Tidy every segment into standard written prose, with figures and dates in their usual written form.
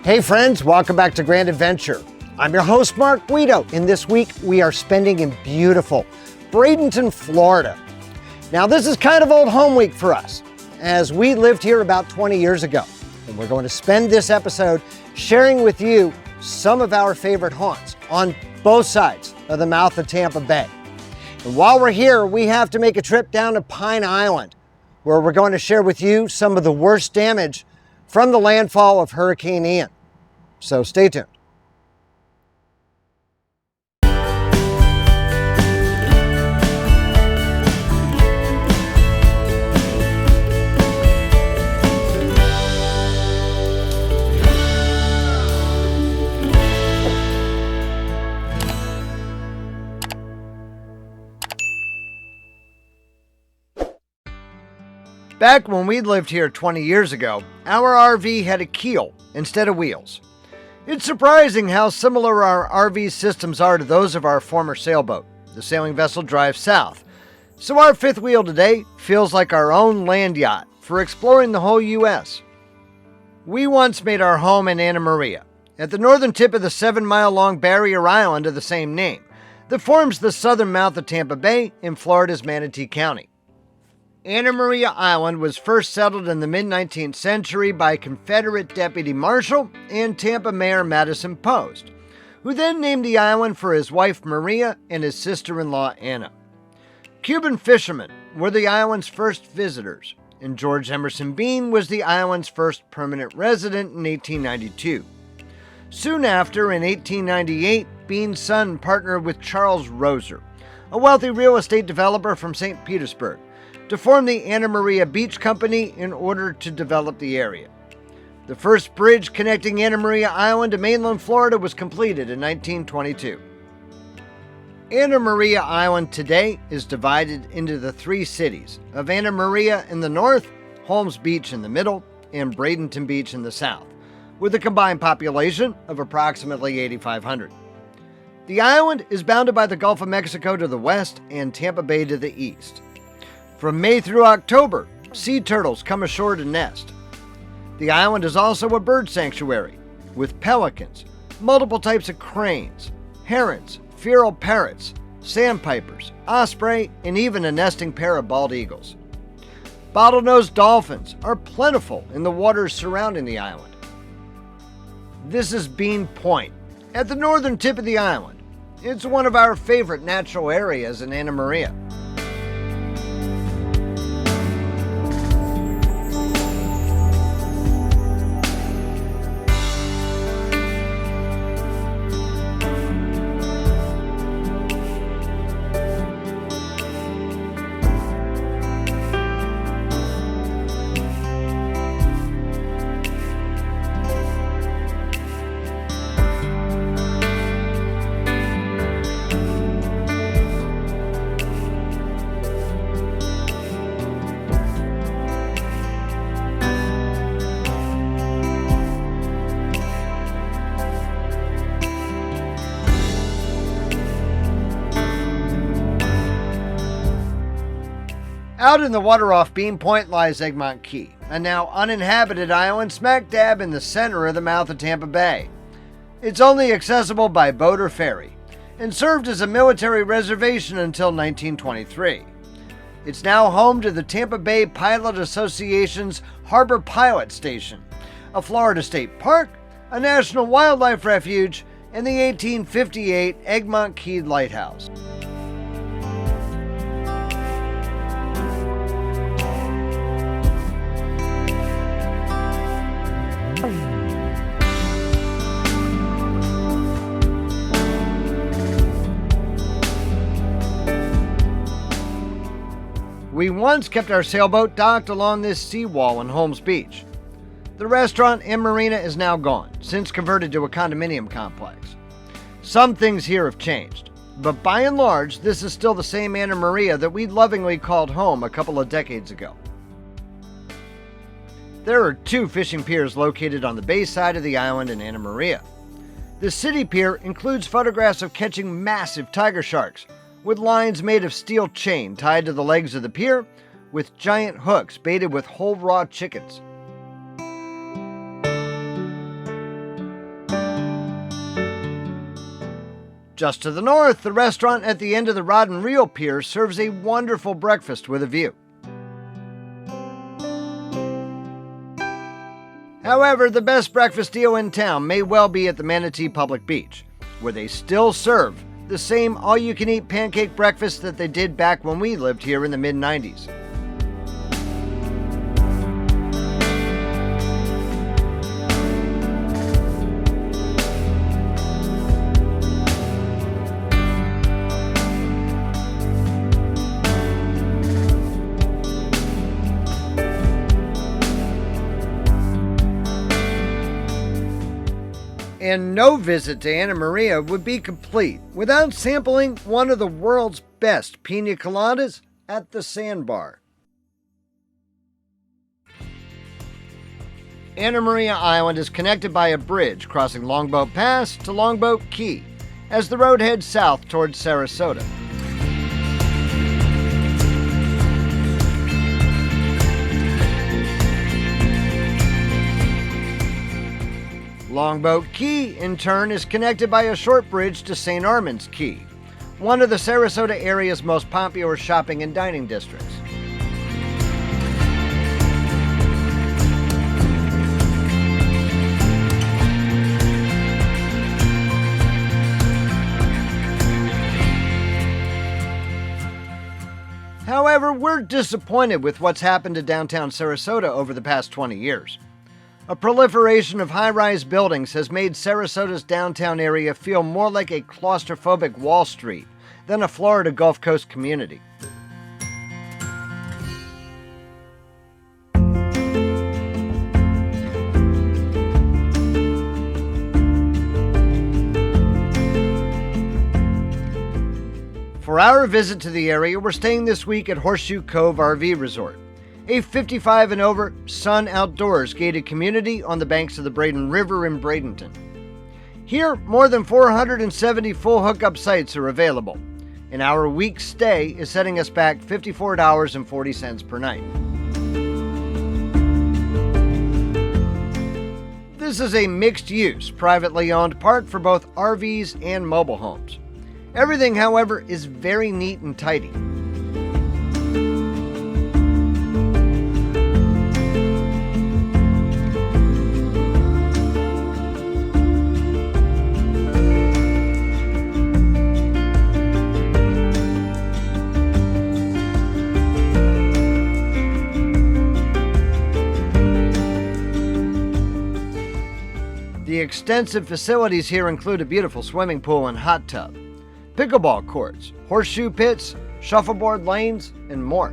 Hey friends, welcome back to Grand Adventure. I'm your host, Mark Guido, and this week we are spending in beautiful Bradenton, Florida. Now this is kind of old home week for us, as we lived here about 20 years ago. And we're going to spend this episode sharing with you some of our favorite haunts on both sides of the mouth of Tampa Bay. And while we're here, we have to make a trip down to Pine Island, where we're going to share with you some of the worst damage from the landfall of Hurricane Ian. So stay tuned. Back when we lived here 20 years ago, our RV had a keel instead of wheels. It's surprising how similar our RV systems are to those of our former sailboat. The sailing vessel drives south, so our fifth wheel today feels like our own land yacht for exploring the whole U.S. We once made our home in Anna Maria, at the northern tip of the 7-mile-long barrier island of the same name that forms the southern mouth of Tampa Bay in Florida's Manatee County. Anna Maria Island was first settled in the mid-19th century by Confederate Deputy Marshal and Tampa Mayor Madison Post, who then named the island for his wife Maria and his sister-in-law Anna. Cuban fishermen were the island's first visitors, and George Emerson Bean was the island's first permanent resident in 1892. Soon after, in 1898, Bean's son partnered with Charles Roser, a wealthy real estate developer from St. Petersburg, to form the Anna Maria Beach Company in order to develop the area. The first bridge connecting Anna Maria Island to mainland Florida was completed in 1922. Anna Maria Island today is divided into the three cities of Anna Maria in the north, Holmes Beach in the middle, and Bradenton Beach in the south, with a combined population of approximately 8,500. The island is bounded by the Gulf of Mexico to the west and Tampa Bay to the east. From May through October, sea turtles come ashore to nest. The island is also a bird sanctuary, with pelicans, multiple types of cranes, herons, feral parrots, sandpipers, osprey, and even a nesting pair of bald eagles. Bottlenose dolphins are plentiful in the waters surrounding the island. This is Bean Point, at the northern tip of the island. It's one of our favorite natural areas in Anna Maria. Out in the water off Bean Point lies Egmont Key, a now uninhabited island smack dab in the center of the mouth of Tampa Bay. It's only accessible by boat or ferry, and served as a military reservation until 1923. It's now home to the Tampa Bay Pilot Association's Harbor Pilot Station, a Florida state park, a national wildlife refuge, and the 1858 Egmont Key Lighthouse. We once kept our sailboat docked along this seawall in Holmes Beach. The restaurant and marina is now gone, since converted to a condominium complex. Some things here have changed, but by and large, this is still the same Anna Maria that we lovingly called home a couple of decades ago. There are two fishing piers located on the bay side of the island in Anna Maria. The city pier includes photographs of catching massive tiger sharks, with lines made of steel chain tied to the legs of the pier, with giant hooks baited with whole raw chickens. Just to the north, the restaurant at the end of the Rod and Reel Pier serves a wonderful breakfast with a view. However, the best breakfast deal in town may well be at the Manatee Public Beach, where they still serve the same all-you-can-eat pancake breakfast that they did back when we lived here in the mid-90s. And no visit to Anna Maria would be complete without sampling one of the world's best pina coladas at the Sandbar. Anna Maria Island is connected by a bridge crossing Longboat Pass to Longboat Key as the road heads south towards Sarasota. Longboat Key, in turn, is connected by a short bridge to St. Armand's Key, one of the Sarasota area's most popular shopping and dining districts. However, we're disappointed with what's happened to downtown Sarasota over the past 20 years. A proliferation of high-rise buildings has made Sarasota's downtown area feel more like a claustrophobic Wall Street than a Florida Gulf Coast community. For our visit to the area, we're staying this week at Horseshoe Cove RV Resort, a 55 and over sun outdoors gated community on the banks of the Bradenton River in Bradenton. Here, more than 470 full hookup sites are available, and our week's stay is setting us back $54.40 per night. This is a mixed-use, privately owned park for both RVs and mobile homes. Everything, however, is very neat and tidy. The extensive facilities here include a beautiful swimming pool and hot tub, pickleball courts, horseshoe pits, shuffleboard lanes, and more.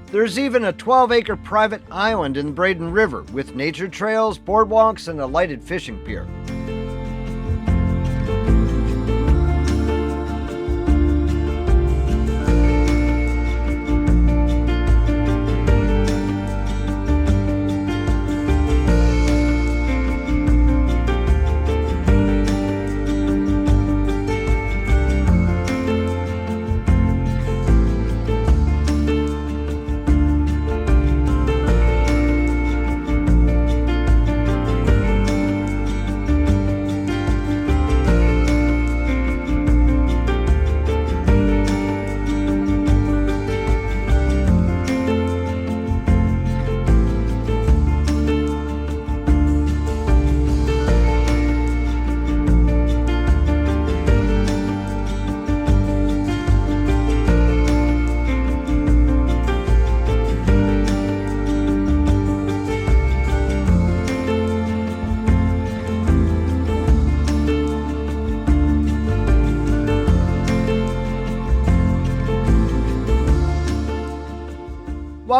There's even a 12-acre private island in the Bradenton River with nature trails, boardwalks, and a lighted fishing pier.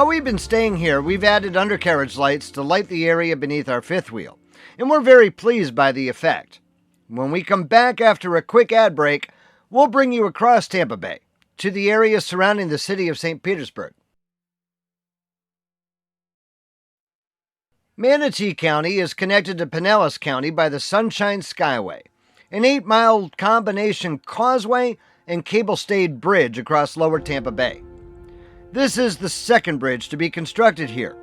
While we've been staying here, we've added undercarriage lights to light the area beneath our fifth wheel, and we're very pleased by the effect. When we come back after a quick ad break, we'll bring you across Tampa Bay to the area surrounding the city of St. Petersburg. Manatee County is connected to Pinellas County by the Sunshine Skyway, an 8-mile combination causeway and cable-stayed bridge across Lower Tampa Bay. This is the second bridge to be constructed here,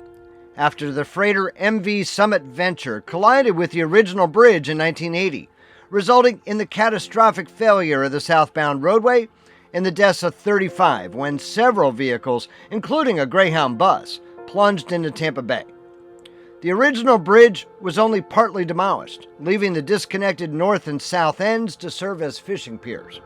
after the freighter MV Summit Venture collided with the original bridge in 1980, resulting in the catastrophic failure of the southbound roadway and the deaths of 35 when several vehicles, including a Greyhound bus, plunged into Tampa Bay. The original bridge was only partly demolished, leaving the disconnected north and south ends to serve as fishing piers.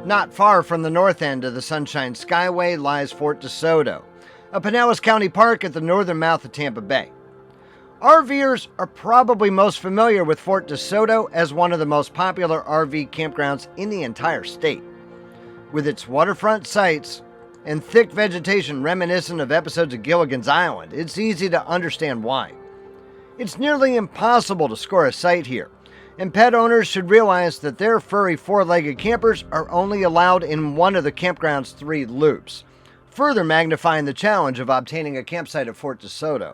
Not far from the north end of the Sunshine Skyway lies Fort DeSoto, a Pinellas County park at the northern mouth of Tampa Bay. RVers are probably most familiar with Fort DeSoto as one of the most popular RV campgrounds in the entire state. With its waterfront sites and thick vegetation reminiscent of episodes of Gilligan's Island, it's easy to understand why. It's nearly impossible to score a site here, and pet owners should realize that their furry four-legged campers are only allowed in one of the campground's 3 loops, further magnifying the challenge of obtaining a campsite at Fort DeSoto.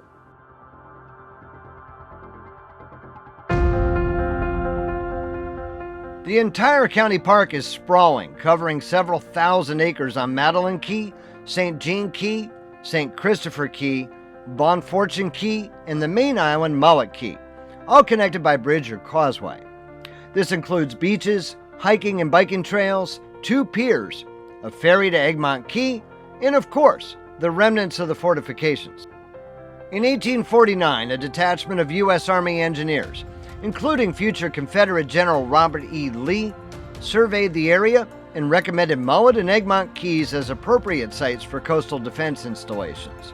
The entire county park is sprawling, covering several thousand acres on Madeline Key, St. Jean Key, St. Christopher Key, Bon Fortune Key, and the main island, Mullet Key, all connected by bridge or causeway. This includes beaches, hiking and biking trails, 2 piers, a ferry to Egmont Key, and of course, the remnants of the fortifications. In 1849, a detachment of U.S. Army engineers, including future Confederate General Robert E. Lee, surveyed the area and recommended Mullet and Egmont Keys as appropriate sites for coastal defense installations.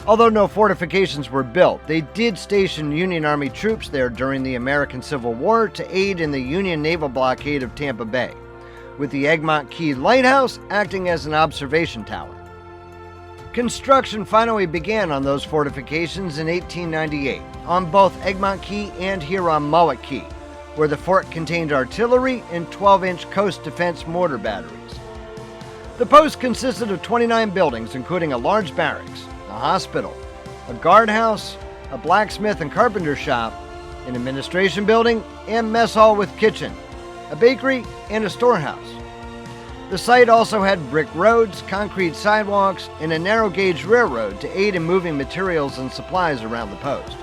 Although no fortifications were built, they did station Union Army troops there during the American Civil War to aid in the Union naval blockade of Tampa Bay, with the Egmont Key Lighthouse acting as an observation tower. Construction finally began on those fortifications in 1898, on both Egmont Key and here on Mullet Key, where the fort contained artillery and 12-inch coast defense mortar batteries. The post consisted of 29 buildings, including a large barracks, a hospital, a guardhouse, a blacksmith and carpenter shop, an administration building, and mess hall with kitchen, a bakery, and a storehouse. The site also had brick roads, concrete sidewalks, and a narrow-gauge railroad to aid in moving materials and supplies around the post.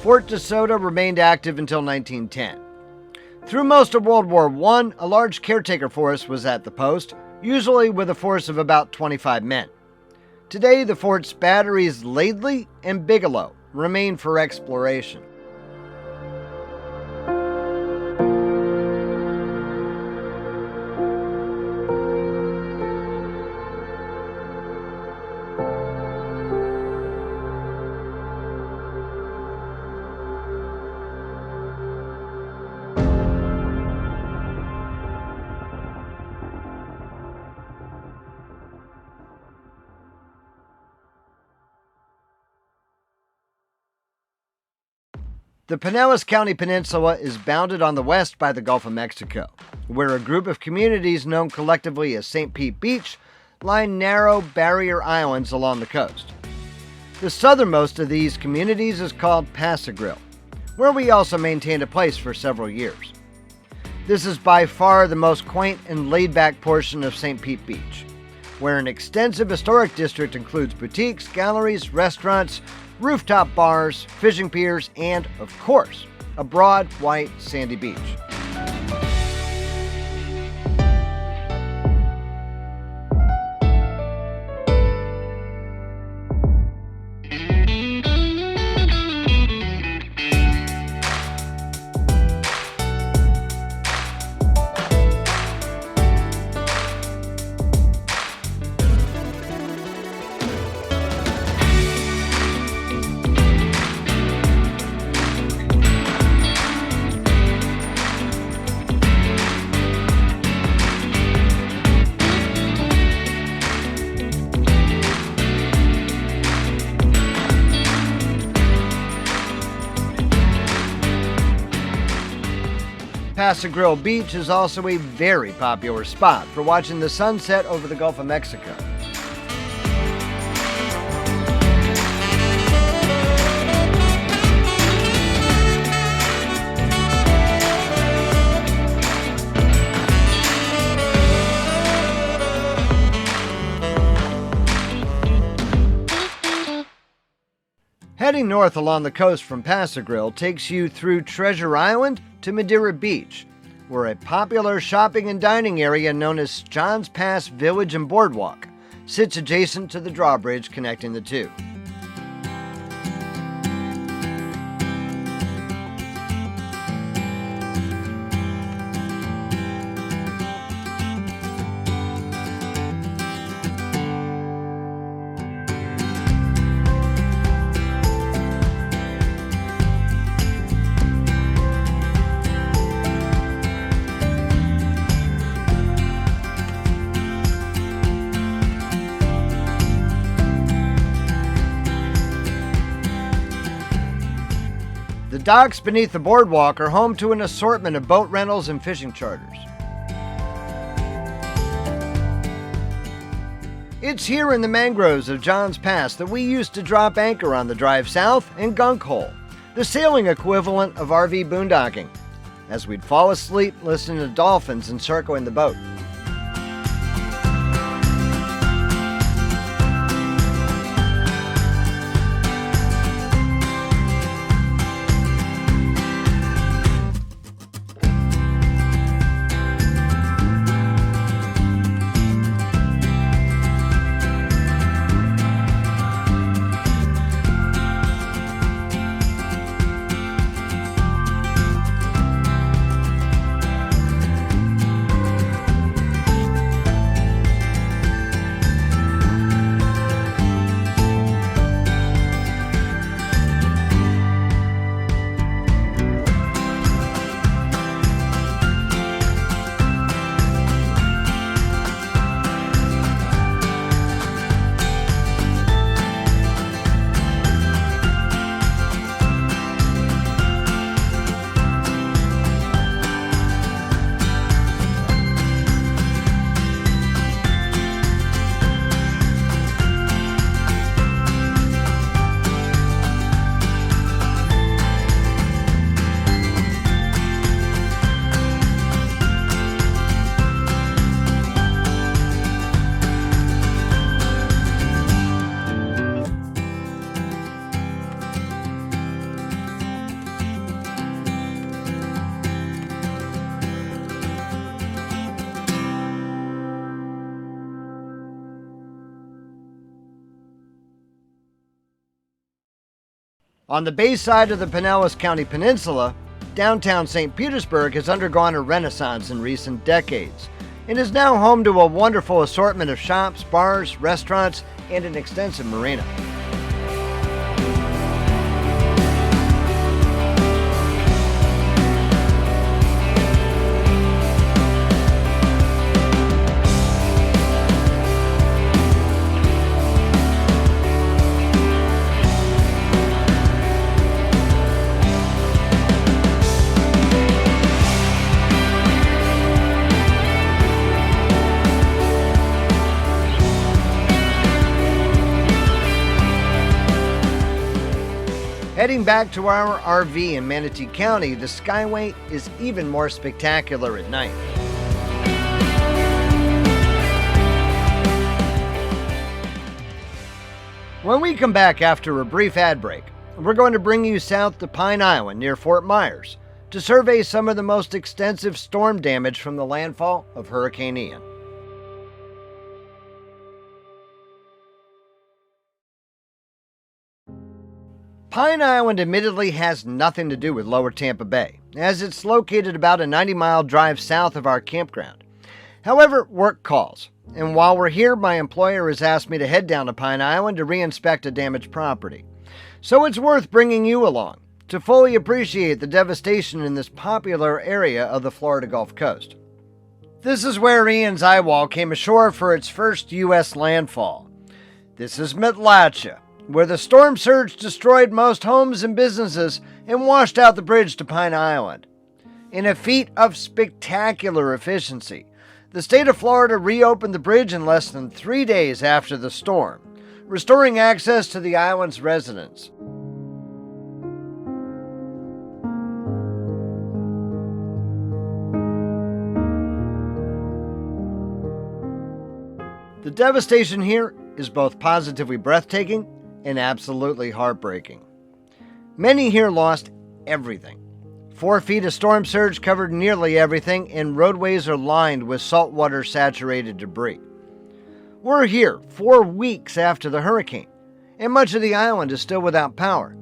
Fort DeSoto remained active until 1910. Through most of World War I, a large caretaker force was at the post, usually with a force of about 25 men. Today, the fort's batteries Laidley and Bigelow remain for exploration. The Pinellas County Peninsula is bounded on the west by the Gulf of Mexico, where a group of communities known collectively as St. Pete Beach line narrow barrier islands along the coast. The southernmost of these communities is called Pass-a-Grille, where we also maintained a place for several years. This is by far the most quaint and laid-back portion of St. Pete Beach, where an extensive historic district includes boutiques, galleries, restaurants, rooftop bars, fishing piers, and, of course, a broad, white, sandy beach. Pass-a-Grille Beach is also a very popular spot for watching the sunset over the Gulf of Mexico. Heading north along the coast from Pass-a-Grille takes you through Treasure Island to Madeira Beach, where a popular shopping and dining area known as John's Pass Village and Boardwalk sits adjacent to the drawbridge connecting the two. The docks beneath the boardwalk are home to an assortment of boat rentals and fishing charters. It's here in the mangroves of John's Pass that we used to drop anchor on the drive south and gunk hole, the sailing equivalent of RV boondocking, as we'd fall asleep listening to dolphins encircling the boat. On the bay side of the Pinellas County Peninsula, downtown St. Petersburg has undergone a renaissance in recent decades and is now home to a wonderful assortment of shops, bars, restaurants, and an extensive marina. Heading back to our RV in Manatee County, the Skyway is even more spectacular at night. When we come back after a brief ad break, we're going to bring you south to Pine Island near Fort Myers to survey some of the most extensive storm damage from the landfall of Hurricane Ian. Pine Island admittedly has nothing to do with Lower Tampa Bay, as it's located about a 90-mile drive south of our campground. However, work calls, and while we're here, my employer has asked me to head down to Pine Island to re-inspect a damaged property. So it's worth bringing you along to fully appreciate the devastation in this popular area of the Florida Gulf Coast. This is where Ian's eyewall came ashore for its first U.S. landfall. This is Matlacha, where the storm surge destroyed most homes and businesses and washed out the bridge to Pine Island. In a feat of spectacular efficiency, the state of Florida reopened the bridge in less than 3 days after the storm, restoring access to the island's residents. The devastation here is both positively breathtaking and absolutely heartbreaking. Many here lost everything. 4 feet of storm surge covered nearly everything, and roadways are lined with saltwater saturated debris. We're here 4 weeks after the hurricane, and much of the island is still without power.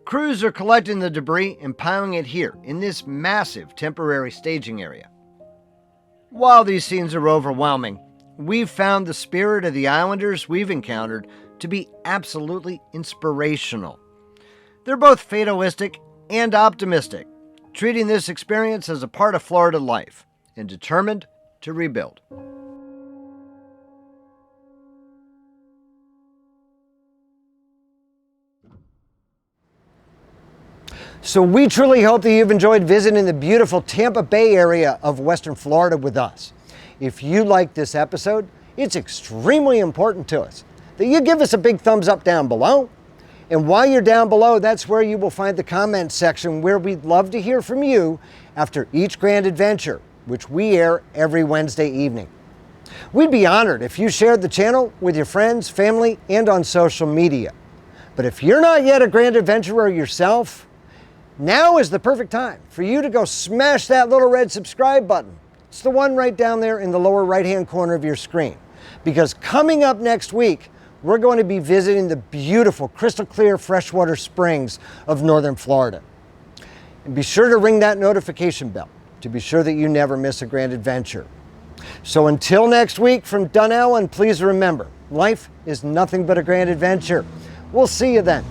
Crews are collecting the debris and piling it here in this massive temporary staging area. While these scenes are overwhelming, we've found the spirit of the islanders we've encountered to be absolutely inspirational. They're both fatalistic and optimistic, treating this experience as a part of Florida life and determined to rebuild. So we truly hope that you've enjoyed visiting the beautiful Tampa Bay area of Western Florida with us. If you liked this episode, it's extremely important to us that you give us a big thumbs up down below. And while you're down below, that's where you will find the comment section where we'd love to hear from you after each grand adventure, which we air every Wednesday evening. We'd be honored if you shared the channel with your friends, family, and on social media. But if you're not yet a grand adventurer yourself, now is the perfect time for you to go smash that little red subscribe button. It's the one right down there in the lower right-hand corner of your screen. Because coming up next week, we're going to be visiting the beautiful crystal clear freshwater springs of northern Florida. And be sure to ring that notification bell to be sure that you never miss a grand adventure. So until next week from Dunellen, please remember, life is nothing but a grand adventure. We'll see you then.